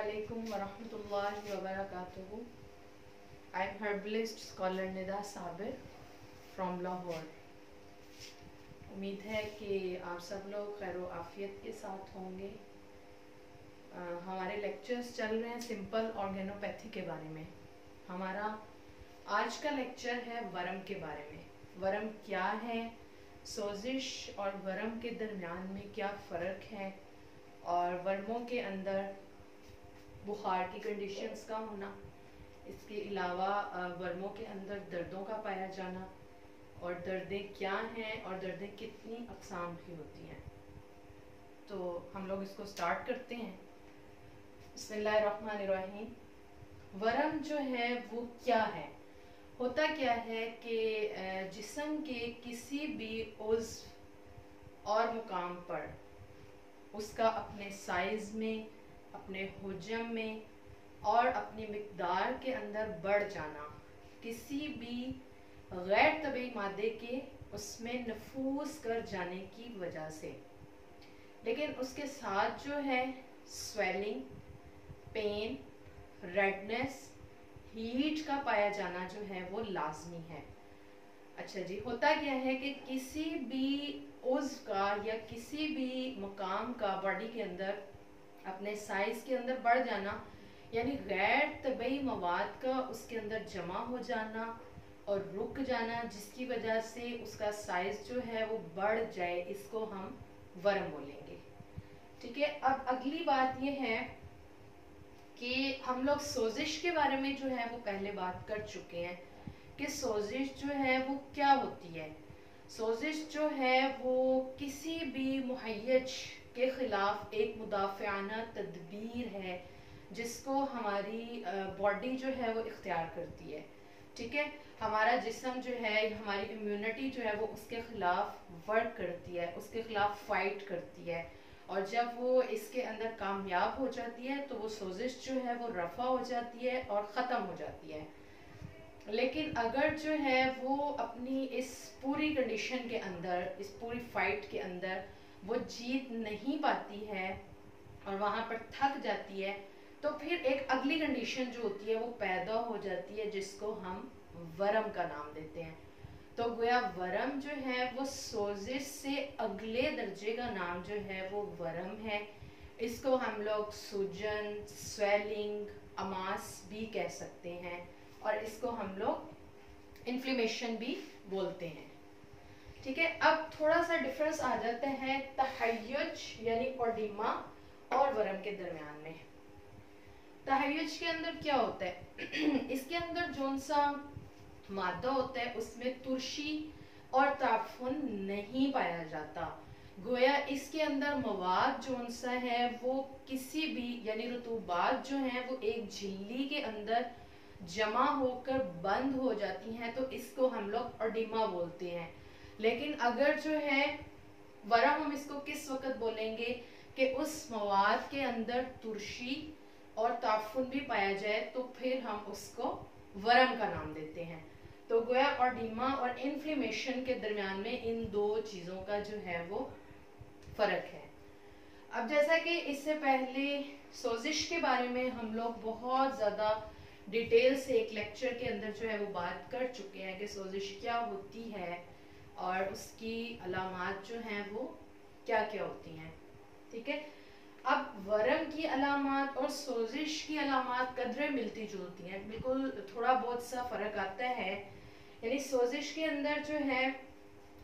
Assalamualaikum warahmatullahi wabarakatuh. I am herbalist scholar Nida Sabir from Lahore. उम्मीद है कि आप सब लोग खैर आफियत के साथ होंगे। हमारे लेक्चर्स चल रहे हैं सिंपल ऑर्गेनोपैथी के बारे में। हमारा आज का लेक्चर है वरम के बारे में। वरम क्या है, सोजिश और वरम के दरमियान में क्या फ़र्क है, और वर्मों के अंदर बुखार की कंडीशंस का होना, इसके अलावा वर्मों के अंदर दर्दों का पाया जाना, और दर्दें क्या हैं और दर्दें कितनी अक़साम की होती हैं। तो हम लोग इसको स्टार्ट करते हैं। बिस्मिल्लाहिर्रहमानिर्रहीम। वरम जो है वो क्या है, होता क्या है कि जिस्म के किसी भी उज़्व और मुकाम पर उसका अपने साइज़ में, अपने हुजम में और अपनी मिक़दार के अंदर बढ़ जाना, किसी भी गैर तबीई मादे के उसमें नफूस कर जाने की वजह से। लेकिन उसके साथ जो है स्वेलिंग, पेन, रेडनेस, हीट का पाया जाना जो है वो लाजमी है। अच्छा जी, होता क्या है कि किसी भी उज़्व का या किसी भी मुकाम का बॉडी के अंदर अपने साइज के अंदर बढ़ जाना, यानी गैर तबीई मवाद का उसके अंदर जमा हो जाना और रुक जाना, जिसकी वजह से उसका साइज जो है वो बढ़ जाए, इसको हम वरम बोलेंगे। ठीक है। अब अगली बात ये है कि हम लोग सोजिश के बारे में जो है वो पहले बात कर चुके हैं कि सोजिश जो है वो क्या होती है। सोजिश जो है वो किसी भी मुहय्यज के ख़िलाफ़ एक मुदाफ़ियाना तदबीर है जिसको हमारी बॉडी जो है वो इख्तियार करती है। ठीक है। हमारा जिस्म जो है, हमारी इम्यूनिटी जो है वो उसके ख़िलाफ़ वर्क करती है, उसके ख़िलाफ़ फ़ाइट करती है, और जब वो इसके अंदर कामयाब हो जाती है तो वो सोजिश जो है वो रफ़ा हो जाती है और ख़त्म हो जाती है। लेकिन अगर जो है वो अपनी इस पूरी कंडीशन के अंदर, इस पूरी फाइट के अंदर वो जीत नहीं पाती है और वहाँ पर थक जाती है, तो फिर एक अगली कंडीशन जो होती है वो पैदा हो जाती है जिसको हम वरम का नाम देते हैं। तो गोया वरम जो है वो सोजिश से अगले दर्जे का नाम जो है वो वरम है। इसको हम लोग सूजन, स्वेलिंग, अमास भी कह सकते हैं, और इसको हम लोग इन्फ्लेमेशन भी बोलते हैं। ठीक है। अब थोड़ा सा डिफरेंस आ जाता है तहय्युज यानी ओडिमा और वरम के दरमियान में। तहय्युज के अंदर क्या होता है इसके अंदर जोन सा मादा होता है उसमें तुर्शी और ताफुन नहीं पाया जाता। गोया इसके अंदर मवाद जोन सा है वो किसी भी यानी रुतूबात जो है वो एक झिल्ली के अंदर जमा होकर बंद हो जाती हैं, तो इसको हम लोग ओडिमा बोलते हैं। लेकिन अगर जो है वरम, हम इसको किस वक्त बोलेंगे कि उस मवाद के अंदर तुर्शी और ताफुन भी पाया जाए, तो फिर हम उसको वरम का नाम देते हैं। तो गोया ओडिमा और इन्फ्लेमेशन के दरमियान में इन दो चीज़ों का जो है वो फ़र्क है। अब जैसा कि इससे पहले सोजिश के बारे में हम लोग बहुत ज़्यादा डिटेल से एक लेक्चर के अंदर जो है वो बात कर चुके हैं कि सोजिश क्या होती है और उसकी अलामात जो हैं वो क्या क्या होती हैं। ठीक है। अब वरम की अलामात और सोजिश की अलामात कदरे मिलती जुलती हैं, बिल्कुल थोड़ा बहुत सा फ़र्क आता है। यानी सोजिश के अंदर जो है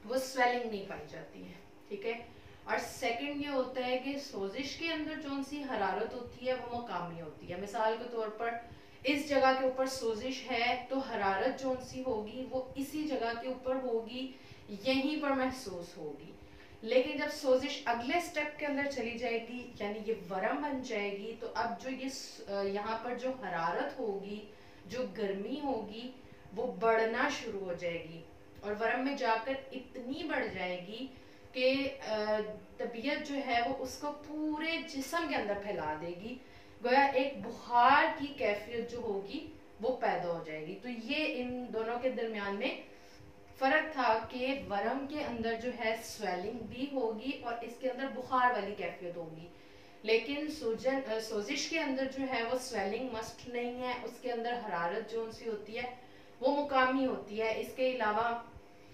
वो स्वेलिंग नहीं पाई जाती है। ठीक है। और सेकंड ये होता है कि सोजिश के अंदर जो सी हरारत होती है वो मकामी होती है। मिसाल के तौर पर इस जगह के ऊपर सोजिश है तो हरारत जो सी होगी वो इसी जगह के ऊपर होगी, यहीं पर महसूस होगी। लेकिन जब सोजिश अगले स्टेप के अंदर चली जाएगी यानी ये वरम बन जाएगी, तो अब जो ये यहाँ पर जो हरारत होगी, जो गर्मी होगी, वो बढ़ना शुरू हो जाएगी और वरम में जाकर इतनी बढ़ जाएगी कि तबीयत जो है वो उसको पूरे जिस्म के अंदर फैला देगी। गोया एक बुखार की कैफियत जो होगी वो पैदा हो जाएगी। तो ये इन दोनों के दरमियान में फ़र्क था कि वरम के अंदर जो है स्वेलिंग भी होगी और इसके अंदर बुखार वाली कैफियत होगी। लेकिन सोजिश के अंदर जो है वो स्वेलिंग मस्ट नहीं है, उसके अंदर हरारत जो सी होती है वो मुकामी होती है। इसके अलावा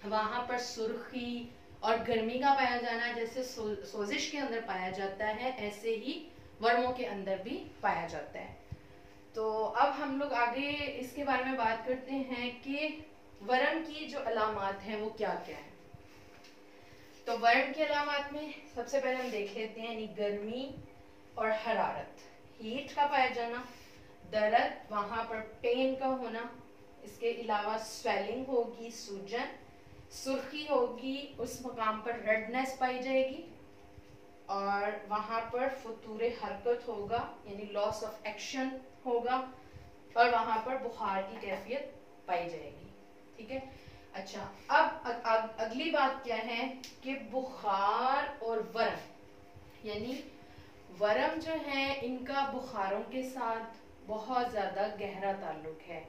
वहां पर सुर्खी और गर्मी का पाया जाना जैसे सोजिश के अंदर पाया जाता है, ऐसे ही वर्मों के अंदर भी पाया जाता है। तो अब हम लोग आगे इसके बारे में बात करते हैं कि वर्म की जो अलामात हैं वो क्या क्या है। तो वर्म की अलामात में सबसे पहले हम देख लेते हैं यानी गर्मी और हरारत, हीट का पाया जाना, दर्द वहां पर पेन का होना, इसके अलावा स्वेलिंग होगी, सूजन, सुर्खी होगी, उस मकाम पर रेडनेस पाई जाएगी, और वहां पर फतूर हरकत होगा यानी लॉस ऑफ एक्शन होगा, और वहां पर बुखार की कैफियत पाई जाएगी। ठीक है। अच्छा, अब अगली बात क्या है कि बुखार और वर्म, यानी वर्म जो है इनका बुखारों के साथ बहुत ज़्यादा गहरा ताल्लुक है।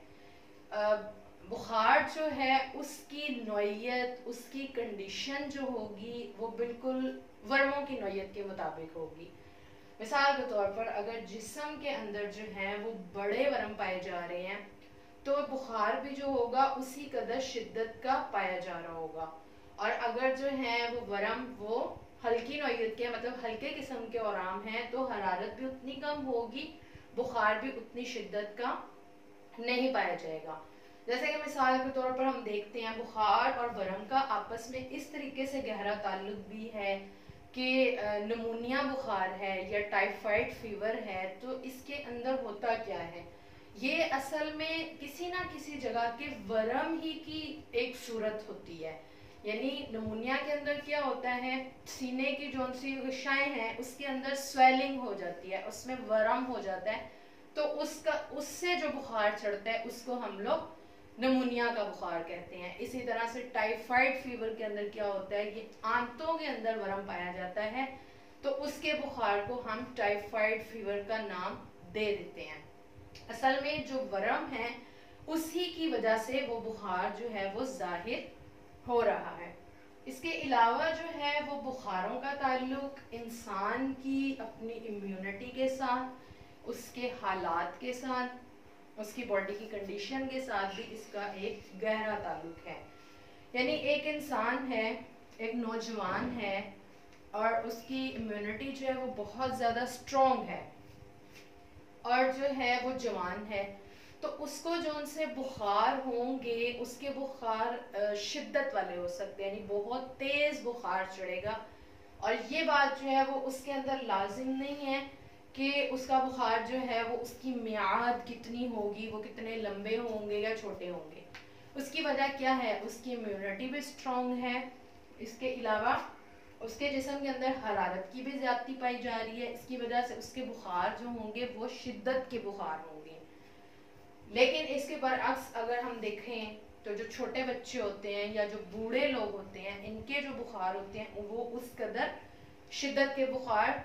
बुखार जो है उसकी नौइयत, उसकी कंडीशन जो होगी वो बिल्कुल वर्मों की नौइयत के मुताबिक होगी। मिसाल के तौर पर अगर जिस्म के अंदर जो है वो बड़े वर्म पाए जा रहे हैं तो बुखार भी जो होगा उसी कदर शिद्दत का पाया जा रहा होगा, और अगर जो है वो वर्म वो हल्की नौइयत के मतलब हल्के किस्म के औराम हैं तो हरारत भी उतनी कम होगी, बुखार भी उतनी शिद्दत का नहीं पाया जाएगा। जैसे कि मिसाल के तौर पर हम देखते हैं बुखार और वर्म का आपस में इस तरीके से गहरा ताल्लुक भी है कि नमूनिया बुखार है या टाइफाइड फीवर है तो इसके अंदर होता क्या है, ये असल में किसी ना किसी जगह के वर्म ही की एक सूरत होती है। यानी नमूनिया के अंदर क्या होता है, सीने की जो सी गशाएं हैं उसके अंदर स्वेलिंग हो जाती है, उसमें वर्म हो जाता है, तो उससे जो बुखार चढ़ता है उसको हम लोग नमूनिया का बुखार कहते हैं। इसी तरह से टाइफाइड फीवर के अंदर क्या होता है, ये आंतों के अंदर वर्म पाया जाता है तो उसके बुखार को हम टाइफाइड फीवर का नाम दे देते हैं। असल में जो वर्म है उसी की वजह से वो बुखार जो है वो जाहिर हो रहा है। इसके अलावा जो है वो बुखारों का ताल्लुक इंसान की अपनी इम्यूनिटी के साथ, उसके हालात के साथ, उसकी बॉडी की कंडीशन के साथ भी इसका एक गहरा ताल्लुक है। यानी एक इंसान है, एक नौजवान है और उसकी इम्यूनिटी जो है वो बहुत ज़्यादा स्ट्रॉन्ग है और जो है वो जवान है, तो उसको जो उनसे बुखार होंगे उसके बुखार शिद्दत वाले हो सकते हैं, यानी बहुत तेज़ बुखार चढ़ेगा। और ये बात जो है वो उसके अंदर लाजिम नहीं है कि उसका बुखार जो है वो उसकी मियाद कितनी होगी, वो कितने लंबे होंगे या छोटे होंगे। उसकी वजह क्या है, उसकी इम्यूनिटी भी स्ट्रॉन्ग है, इसके अलावा उसके जिस्म के अंदर हरारत की भी ज़्यादती पाई जा रही है, इसकी वजह से उसके बुखार जो होंगे वो शिद्दत के बुखार होंगे। लेकिन इसके बरअक्स अगर हम देखें तो जो छोटे बच्चे होते हैं या जो बूढ़े लोग होते हैं इनके जो बुखार होते हैं वो उस कदर शिद्दत के बुखार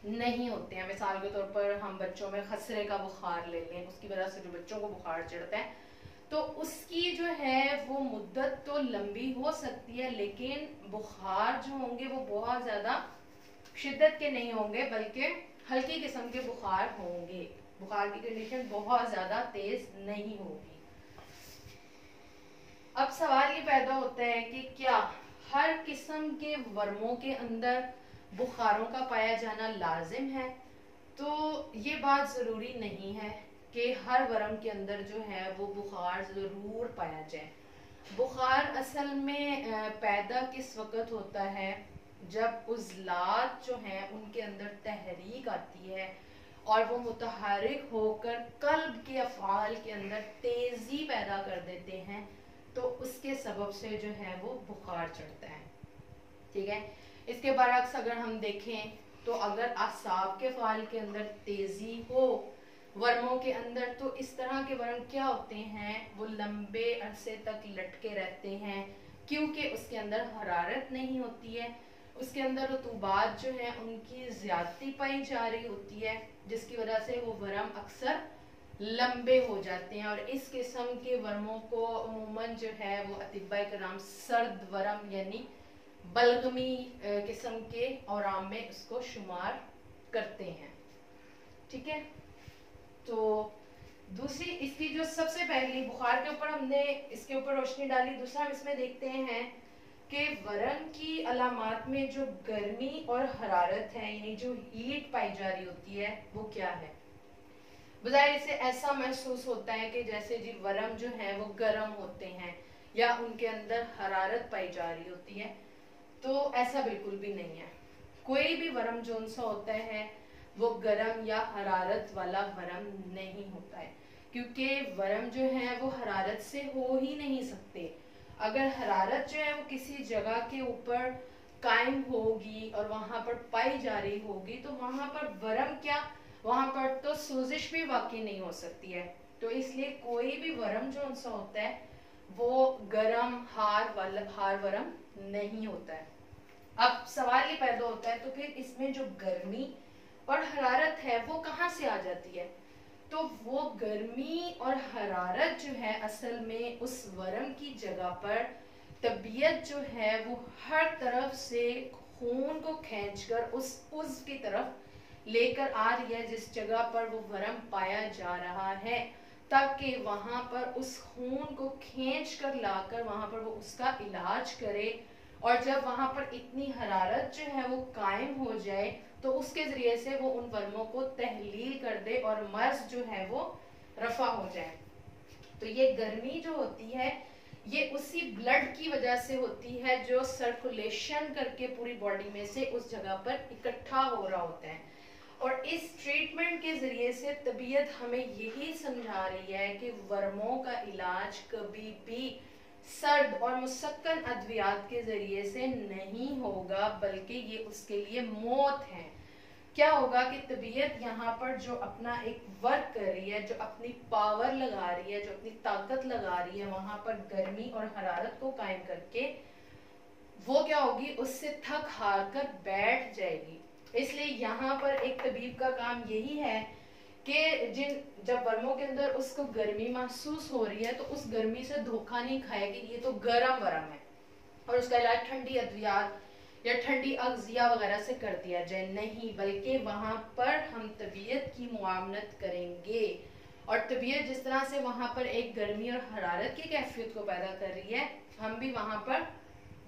नहीं होते हैं। मिसाल के तौर पर हम बच्चों में खसरे का बुखार ले लें, उसकी वजह से जो बच्चों को बुखार चढ़ता है तो उसकी जो है वो मुद्दत तो लंबी हो सकती है लेकिन बुखार जो होंगे वो बहुत ज़्यादा शिद्दत के नहीं होंगे बल्कि हल्की किस्म के बुखार होंगे, बुखार की कंडीशन बहुत ज़्यादा तेज नहीं होगी। अब सवाल ये पैदा होता है कि क्या हर किस्म के वर्मों के अंदर बुखारों का पाया जाना लाजिम है? तो ये बात ज़रूरी नहीं है कि हर वर्म के अंदर जो है वो बुखार ज़रूर पाया जाए। बुखार असल में पैदा किस वक़्त होता है, जब उज़लात जो हैं उनके अंदर तहरीक आती है और वो मुतहरिक होकर कल्ब के अफ़आल के अंदर तेज़ी पैदा कर देते हैं, तो उसके सबब से जो है वो बुखार चढ़ता है। ठीक है। इसके बरअक्स अगर हम देखें तो अगर आसाब के फ़ाल के अंदर तेज़ी हो वर्मों के अंदर तो इस तरह के वर्म क्या होते हैं, वो लंबे अरसे तक लटके रहते हैं क्योंकि उसके अंदर हरारत नहीं होती है, उसके अंदर रतूबात जो है उनकी ज़्यादती पाई जा रही होती है जिसकी वजह से वो वर्म अक्सर लंबे हो जाते हैं। और इस किस्म के वर्मों को अमूमन जो है वो अतिब्बा कराम सर्द वर्म यानी बलगमी किस्म के औराम में उसको शुमार करते हैं। ठीक है, तो दूसरी इसकी जो सबसे पहली बुखार के ऊपर हमने इसके ऊपर रोशनी डाली। दूसरा हम इसमें देखते हैं कि वरम की अलामात में जो गर्मी और हरारत है, यानी जो हीट पाई जा रही होती है, वो क्या है। बजाय इसे ऐसा महसूस होता है कि जैसे जी वरम जो है वो गर्म होते हैं या उनके अंदर हरारत पाई जा रही होती है, तो ऐसा बिल्कुल भी नहीं है। कोई भी वरम जो सा होता है वो गर्म या हरारत वाला वरम नहीं होता है, क्योंकि वरम जो है वो हरारत से हो ही नहीं सकते। अगर हरारत जो है वो किसी जगह के ऊपर कायम होगी और वहां पर पाई जा रही होगी, तो वहां पर वरम क्या, वहां पर तो सोजिश भी वाकई नहीं हो सकती है। तो इसलिए कोई भी वरम जो सा होता है वो गर्म हार वरम नहीं होता है। अब सवाल ये पैदा होता है, तो फिर इसमें जो गर्मी और हरारत है वो कहाँ से आ जाती है। तो वो गर्मी और हरारत जो है असल में उस वरम की जगह पर तबीयत जो है वो हर तरफ से खून को खींचकर उस उज़्व की तरफ लेकर आ रही है जिस जगह पर वो वरम पाया जा रहा है, ताकि वहां पर उस खून को खींच कर लाकर वहां पर वो उसका इलाज करे। और जब वहां पर इतनी हरारत जो है वो कायम हो जाए तो उसके जरिए से वो उन वर्मों को तहलील कर दे और मर्ज जो है वो रफा हो जाए। तो ये गर्मी जो होती है ये उसी ब्लड की वजह से होती है जो सर्कुलेशन करके पूरी बॉडी में से उस जगह पर इकट्ठा हो रहा होता है। और इस ट्रीटमेंट के जरिए से तबीयत हमें यही समझा रही है कि वर्मों का इलाज कभी भी सर्द और मुसक्कन अद्वियात के जरिए से नहीं होगा, बल्कि ये उसके लिए मौत है। क्या होगा कि तबीयत यहाँ पर जो अपना एक वर्क कर रही है, जो अपनी पावर लगा रही है, जो अपनी ताकत लगा रही है वहां पर गर्मी और हरारत को कायम करके, वो क्या होगी, उससे थक हार कर बैठ जाएगी। इसलिए यहाँ पर एक तबीब का काम यही है कि जब वर्मों के अंदर उसको गर्मी महसूस हो रही है तो उस गर्मी से धोखा नहीं खाए कि ये तो गर्म वरम है और उसका इलाज ठंडी अद्वियात या ठंडी अगजिया वगैरह से कर दिया जाए, नहीं, बल्कि वहां पर हम तबीयत की मुआवनत करेंगे। और तबीयत जिस तरह से वहां पर एक गर्मी और हरारत की कैफियत को पैदा कर रही है, हम भी वहां पर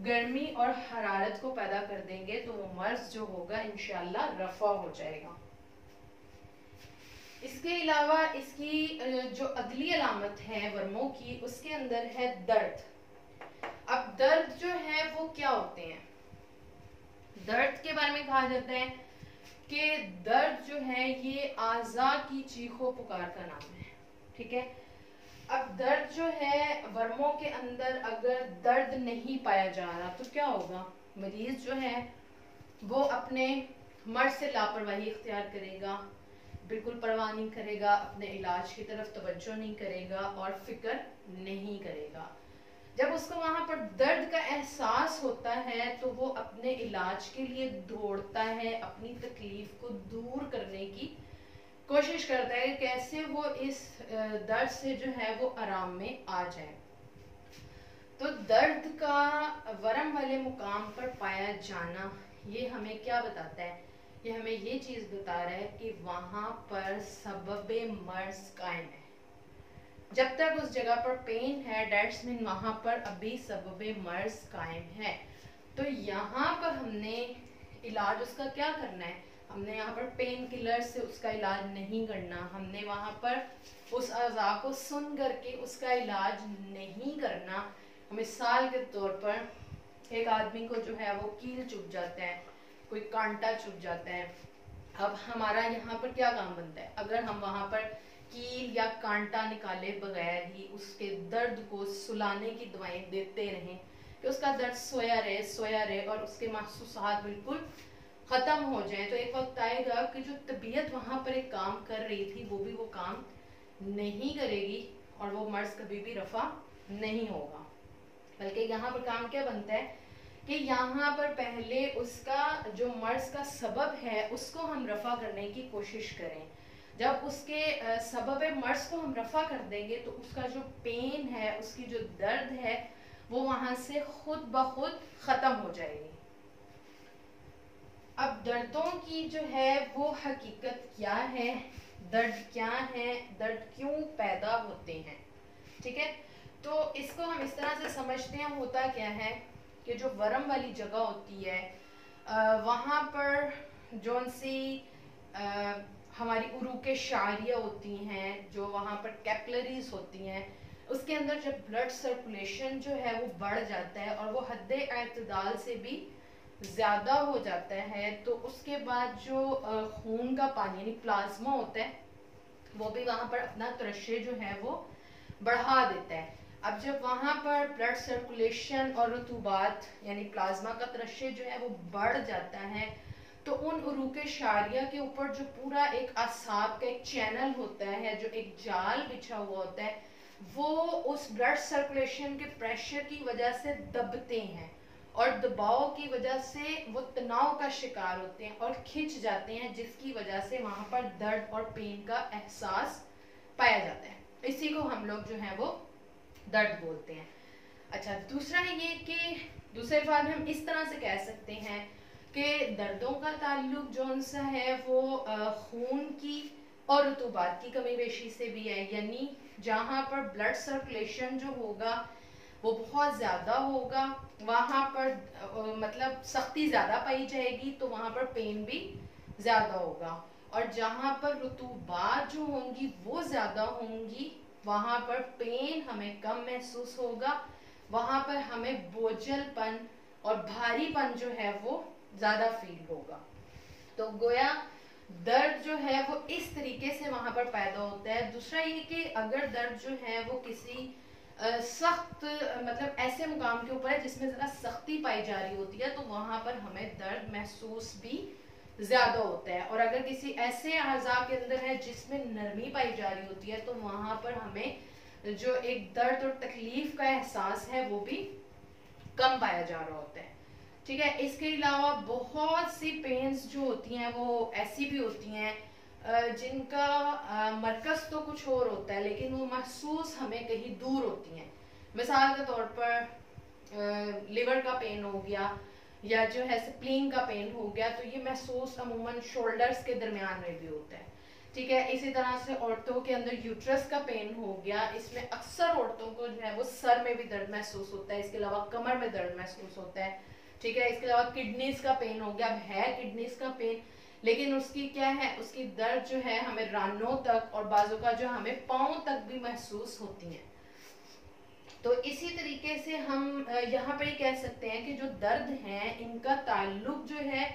गर्मी और हरारत को पैदा कर देंगे, तो वो मर्ज जो होगा इंशाल्लाह रफा हो जाएगा। इसके अलावा इसकी जो अगली अलामत है वर्मों की, उसके अंदर है दर्द। अब दर्द जो है वो क्या होते हैं, दर्द के बारे में कहा जाता है कि दर्द जो है ये आज़ा की चीखो पुकार का नाम है। ठीक है, अब दर्द जो है वर्मों के अंदर अगर दर्द नहीं पाया जा रहा तो क्या होगा, मरीज जो है वो अपने मर्ज से लापरवाही इख्तियार करेगा, बिल्कुल परवाह नहीं करेगा, अपने इलाज की तरफ तवज्जो नहीं करेगा और फिक्र नहीं करेगा। जब उसको वहां पर दर्द का एहसास होता है तो वो अपने इलाज के लिए दौड़ता है, अपनी तकलीफ को दूर करने की कोशिश करता है कैसे वो इस दर्द से जो है वो आराम में आ जाए। तो दर्द का वरम वाले मुकाम पर पाया जाना ये हमें क्या बताता है, ये हमें ये चीज बता रहा है कि वहां पर सबबे मर्ज कायम है। जब तक उस जगह पर पेन है, डेट्स मीन वहां पर अभी सबबे मर्ज कायम है। तो यहाँ पर हमने इलाज उसका क्या करना है, हमने यहाँ पर पेन किलर से उसका इलाज नहीं करना, हमने वहां पर उस अज़ा को सुन करके उसका इलाज नहीं करना। मिसाल के तौर पर एक आदमी को जो है वो कील चुभ जाता है, कोई कांटा चुभ जाता है, अब हमारा यहाँ पर क्या काम बनता है, अगर हम वहां पर कील या कांटा निकाले बगैर ही उसके दर्द को सुलाने की दवाएं देते रहें कि उसका दर्द सोया रहे और उसके महसूसात बिल्कुल खत्म हो जाए, तो एक वक्त आएगा कि जो तबीयत वहां पर एक काम कर रही थी वो भी वो काम नहीं करेगी और वो मर्ज कभी भी रफा नहीं होगा। बल्कि यहाँ पर काम क्या बनता है कि यहाँ पर पहले उसका जो मर्ज का सबब है उसको हम रफा करने की कोशिश करें। जब उसके सबब मर्ज को हम रफा कर देंगे तो उसका जो पेन है, उसकी जो दर्द है, वो वहां से खुद ब खुद खत्म हो जाएगी। अब दर्दों की जो है वो हकीकत क्या है, दर्द क्या है, दर्द क्यों पैदा होते हैं, ठीक है। तो इसको हम इस तरह से समझते हैं, होता क्या है कि जो वरम वाली जगह होती है वहाँ पर जौन सी हमारी उरूके शारिया होती हैं, जो वहाँ पर कैपिलरीज होती हैं, उसके अंदर जब ब्लड सर्कुलेशन जो है वो बढ़ जाता है और वो हद एतदाल से भी ज़्यादा हो जाता है, तो उसके बाद जो खून का पानी यानी प्लाज्मा होता है वो भी वहाँ पर अपना त्रश्य जो है वो बढ़ा देता है। अब जब वहाँ पर ब्लड सर्कुलेशन और रतूबात यानी प्लाज्मा का त्रश्य जो है वो बढ़ जाता है, तो उन उरूके शारिया के ऊपर जो पूरा एक आसाब का एक चैनल होता है, जो एक जाल बिछा हुआ होता है, वो उस ब्लड सर्कुलेशन के प्रेशर की वजह से दबते हैं और दबाव की वजह से वो तनाव का शिकार होते हैं और खिंच जाते हैं, जिसकी वजह से वहां पर दर्द और पेन का एहसास पाया जाता है। इसी को हम लोग जो है वो दर्द बोलते हैं। अच्छा, दूसरा ये कि दूसरे अल्फाज में हम इस तरह से कह सकते हैं कि दर्दों का ताल्लुक जौन सा है वो खून की और रतूबात की कमी बेशी से भी है, यानी जहाँ पर ब्लड सर्कुलेशन जो होगा वो बहुत ज़्यादा होगा, वहाँ पर मतलब सख्ती ज़्यादा पाई जाएगी, तो वहाँ पर पेन भी ज़्यादा होगा। और जहाँ पर रुतूबात जो होंगी वो ज़्यादा होंगी, वहाँ पर पेन हमें कम महसूस होगा, वहाँ पर हमें बोझलपन और भारीपन जो है वो ज़्यादा फील होगा। तो गोया दर्द जो है वो इस तरीके से वहाँ पर पैदा होता है। दूसरा ये कि अगर दर्द जो है वो किसी सख्त मतलब ऐसे मुकाम के ऊपर है जिसमें ज़रा सख्ती पाई जा रही होती है, तो वहाँ पर हमें दर्द महसूस भी ज़्यादा होता है। और अगर किसी ऐसे अज़ा के अंदर है जिसमें नरमी पाई जा रही होती है, तो वहाँ पर हमें जो एक दर्द और तकलीफ का एहसास है वो भी कम पाया जा रहा होता है, ठीक है। इसके अलावा बहुत सी पेन्स जो होती हैं वो ऐसी भी होती हैं जिनका मरकज़ तो कुछ और होता है, लेकिन वो महसूस हमें कहीं दूर होती हैं। मिसाल के तौर पर लिवर का पेन हो गया या जो है स्प्लीन का पेन हो गया, तो ये महसूस अमूमन शोल्डर्स के दरमियान में भी होता है, ठीक है। इसी तरह से औरतों के अंदर यूट्रस का पेन हो गया, इसमें अक्सर औरतों को जो है वो सर में भी दर्द महसूस होता है, इसके अलावा कमर में दर्द महसूस होता है, ठीक है। इसके अलावा किडनीज का पेन हो गया, अब है किडनीज का पेन, लेकिन उसकी क्या है, उसकी दर्द जो है हमें रानों तक और बाजू का जो हमें पाँव तक भी महसूस होती है। तो इसी तरीके से हम यहाँ पर कह सकते हैं कि जो दर्द हैं इनका ताल्लुक जो है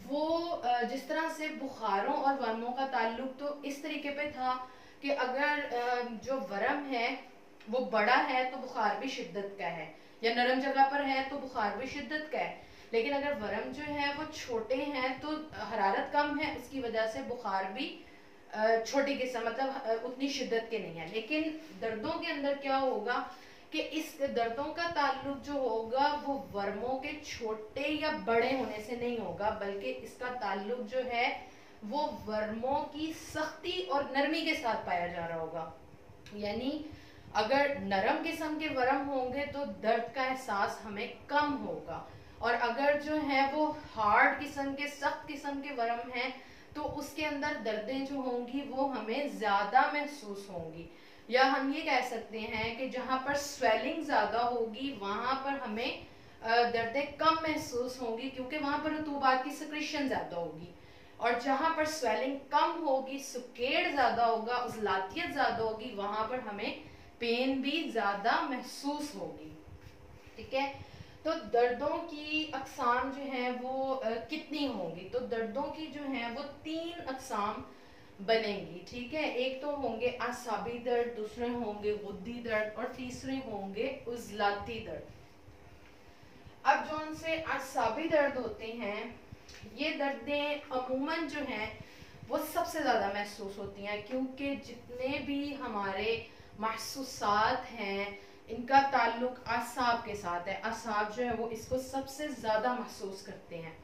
वो जिस तरह से बुखारों और वर्मों का ताल्लुक तो इस तरीके पे था कि अगर जो वरम है वो बड़ा है तो बुखार भी शिद्दत का है, या नरम जगह पर है तो बुखार भी शिद्दत का है। लेकिन अगर वरम जो है वो छोटे हैं तो हरारत कम है, उसकी वजह से बुखार भी छोटी किस्म मतलब उतनी शिद्दत के नहीं है। लेकिन दर्दों के अंदर क्या होगा कि इस दर्दों का ताल्लुक जो होगा वो वर्मों के छोटे या बड़े होने से नहीं होगा, बल्कि इसका ताल्लुक जो है वो वर्मों की सख्ती और नरमी के साथ पाया जा रहा होगा। यानी अगर नरम किस्म के वर्म होंगे तो दर्द का एहसास हमें कम होगा, और अगर जो है वो हार्ड किस्म के सख्त किस्म के वर्म हैं तो उसके अंदर दर्दें जो होंगी वो हमें ज़्यादा महसूस होंगी। या हम ये कह सकते हैं कि जहाँ पर स्वेलिंग ज़्यादा होगी वहाँ पर हमें दर्दें कम महसूस होंगी, क्योंकि वहाँ पर रतूबात की सिक्रेशन ज़्यादा होगी। और जहाँ पर स्वेलिंग कम होगी, सुकेड़ ज़्यादा होगा, उज़लातियत ज़्यादा होगी, वहाँ पर हमें पेन भी ज़्यादा महसूस होगी, ठीक है। तो दर्दों की अक़साम जो है वो कितनी होंगी, तो दर्दों की जो है वो 3 अक़साम बनेंगी, ठीक है। एक तो होंगे आसाबी दर्द, दूसरे होंगे गुद्दी दर्द और तीसरे होंगे उज़लाती दर्द। अब जो उनसे आसाबी दर्द होते हैं ये दर्दें अमूमन जो हैं वो सबसे ज़्यादा महसूस होती हैं, क्योंकि जितने भी हमारे महसूसात हैं इनका ताल्लुक आसाब के साथ है। आसाब जो है वो इसको सबसे ज़्यादा महसूस करते हैं।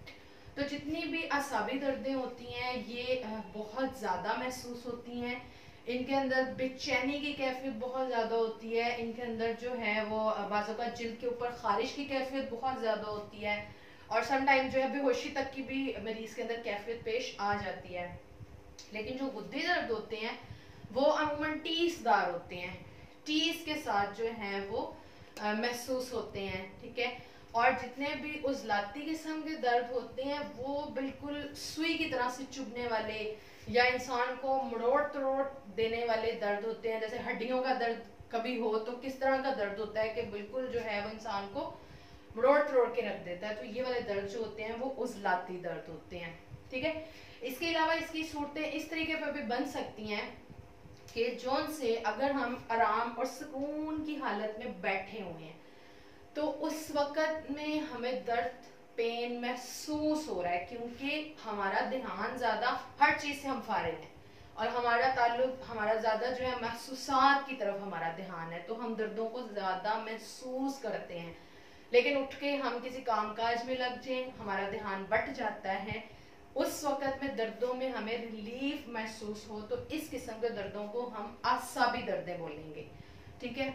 तो जितनी भी आसाबी दर्दें होती हैं ये बहुत ज़्यादा महसूस होती हैं। इनके अंदर बेचैनी की कैफियत बहुत ज़्यादा होती है, इनके अंदर जो है वो बाज़ों का जिल्द के ऊपर ख़ारिश की कैफियत बहुत ज़्यादा होती है, और समटाइम जो है बेहोशी तक की भी मरीज के अंदर कैफियत पेश आ जाती है। लेकिन जो गुद्दे दर्द होते हैं वो अमूमन टीसदार होते हैं, टीस के साथ जो है वो महसूस होते हैं, ठीक है। और जितने भी उजलाती किस्म के दर्द होते हैं वो बिल्कुल सुई की तरह से चुभने वाले या इंसान को मरोड़ तरोड़ देने वाले दर्द होते हैं। जैसे हड्डियों का दर्द कभी हो तो किस तरह का दर्द होता है कि बिल्कुल जो है वो इंसान को मरोड़ तरोड़ के रख देता है, तो ये वाले दर्द जो होते हैं वो उजलाती दर्द होते हैं, ठीक है। इसके अलावा इसकी सूरतें इस तरीके पर भी बन सकती हैं कि जोन से अगर हम आराम और सुकून की हालत में बैठे हुए हैं तो उस वक़्त में हमें दर्द पेन महसूस हो रहा है, क्योंकि हमारा ध्यान ज़्यादा हर चीज़ से हम फारिग हैं और हमारा ताल्लुक हमारा ज़्यादा जो है महसूसात की तरफ हमारा ध्यान है, तो हम दर्दों को ज़्यादा महसूस करते हैं। लेकिन उठ के हम किसी कामकाज में लग जाएं, हमारा ध्यान बट जाता है, उस वक़्त में दर्दों में हमें रिलीफ महसूस हो तो इस किस्म के दर्दों को हम आसाबी दर्दें बोलेंगे, ठीक है।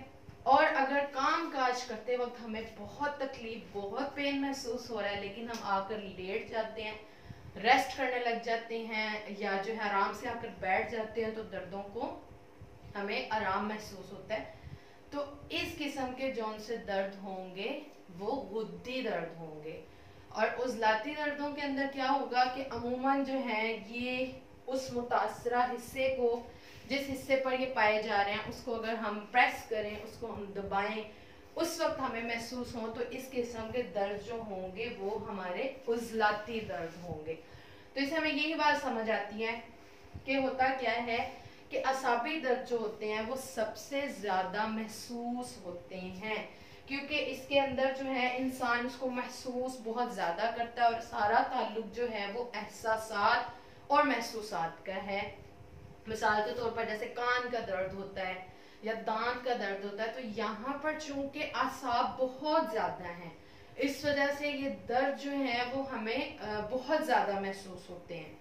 और अगर काम काज करते वक्त हमें बहुत तकलीफ बहुत पेन महसूस हो रहा है लेकिन हम आकर लेट जाते हैं, रेस्ट करने लग जाते हैं या जो है आराम से आकर बैठ जाते हैं तो दर्दों को हमें आराम महसूस होता है। तो इस किस्म के जौन से दर्द होंगे वो गुद्दी दर्द होंगे। और उजलाती दर्दों के अंदर क्या होगा कि अमूमन जो है ये उस मुतासरा हिस्से को, जिस हिस्से पर ये पाए जा रहे हैं उसको अगर हम प्रेस करें, उसको हम दबाएं, उस वक्त हमें महसूस हो तो इस किस्म के दर्द जो होंगे वो हमारे उजलाती दर्द होंगे। तो इससे हमें यही बात समझ आती है कि होता क्या है कि असाबी दर्द जो होते हैं वो सबसे ज़्यादा महसूस होते हैं, क्योंकि इसके अंदर जो है इंसान उसको महसूस बहुत ज़्यादा करता है और सारा ताल्लुक जो है वो एहसासात और महसूसात का है। मिसाल के तौर पर जैसे कान का दर्द होता है या दांत का दर्द होता है, तो यहाँ पर चूंकि आसाब बहुत ज़्यादा हैं इस वजह से ये दर्द जो है वो हमें बहुत ज़्यादा महसूस होते हैं।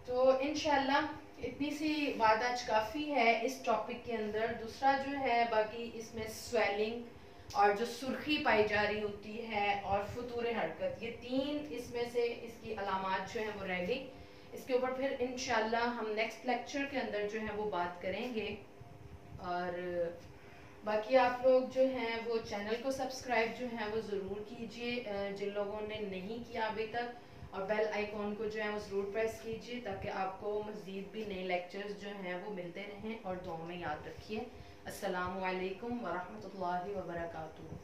तो इंशाल्लाह इतनी सी बात आज काफ़ी है इस टॉपिक के अंदर। दूसरा जो है बाकी इसमें स्वेलिंग और जो सुर्खी पाई जा रही होती है और फतूर हरकत, ये तीन इसमें से इसकी अलामात जो हैं वो रह गई। इसके ऊपर फिर इंशाल्लाह हम नेक्स्ट लेक्चर के अंदर जो है वो बात करेंगे। और बाकी आप लोग जो हैं वो चैनल को सब्सक्राइब जो है वो ज़रूर कीजिए जिन लोगों ने नहीं किया अभी तक, और बेल आइकॉन को जो है वो ज़रूर प्रेस कीजिए ताकि आपको मज़ीद भी नए लेक्चर्स जो हैं वो मिलते रहें। और दुआ में याद रखिए। अस्सलामु अलैकुम वरहमतुल्लाहि वबरकातुहू।